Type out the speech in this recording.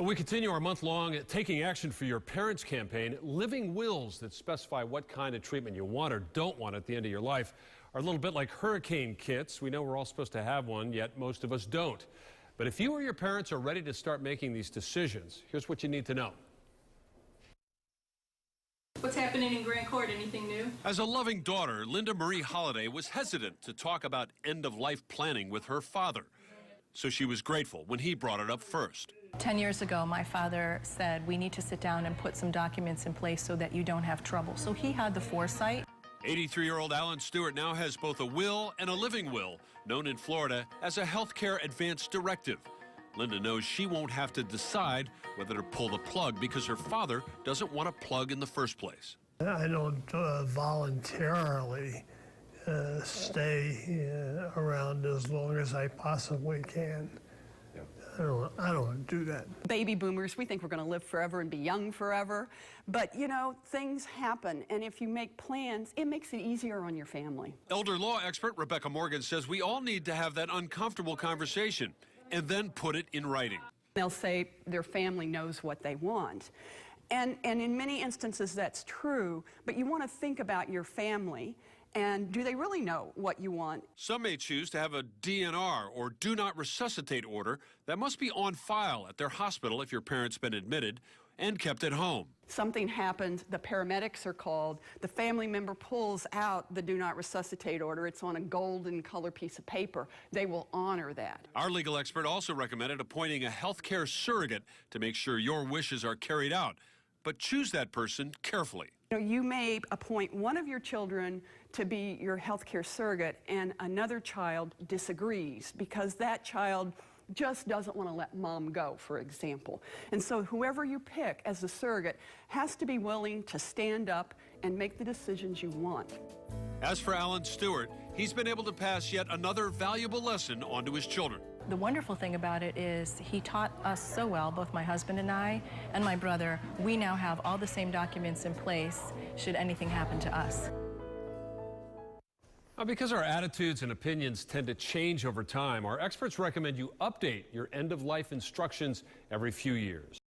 Well, we continue our month-long Taking Action for Your Parents campaign. Living wills that specify what kind of treatment you want or don't want at the end of your life are a little bit like hurricane kits. We know we're all supposed to have one, yet most of us don't. But if you or your parents are ready to start making these decisions, here's what you need to know. What's happening in Grand Court? Anything new? As a loving daughter, Linda Marie Holliday was hesitant to talk about end-of-life planning with her father. So she was grateful when he brought it up first. 10 years ago, my father said, we need to sit down and put some documents in place so that you don't have trouble. So he had the foresight. 83-year-old Alan Stewart now has both a will and a living will, known in Florida as a healthcare advance directive. Linda knows she won't have to decide whether to pull the plug because her father doesn't want a plug in the first place. I don't voluntarily stay around as long as I possibly can. I don't do that. Baby boomers, we think we're going to live forever and be young forever. But, you know, things happen. And if you make plans, it makes it easier on your family. Elder law expert Rebecca Morgan says we all need to have that uncomfortable conversation and then put it in writing. They'll say their family knows what they want. And in many instances, that's true. But you want to think about your family. And do they really know what you want? Some may choose to have a DNR, or do not resuscitate order, that must be on file at their hospital if your parent's been admitted and kept at home. Something happens, the paramedics are called, the family member pulls out the do not resuscitate order. It's on a golden color piece of paper. They will honor that. Our legal expert also recommended appointing a healthcare surrogate to make sure your wishes are carried out. But choose that person carefully. You may appoint one of your children to be your healthcare surrogate and another child disagrees because that child just doesn't want to let mom go, for example. And so whoever you pick as the surrogate has to be willing to stand up and make the decisions you want. As for Alan Stewart, he's been able to pass yet another valuable lesson on to his children. The wonderful thing about it is he taught us so well, both my husband and I and my brother. We now have all the same documents in place should anything happen to us. Now, because our attitudes and opinions tend to change over time, our experts recommend you update your end-of-life instructions every few years.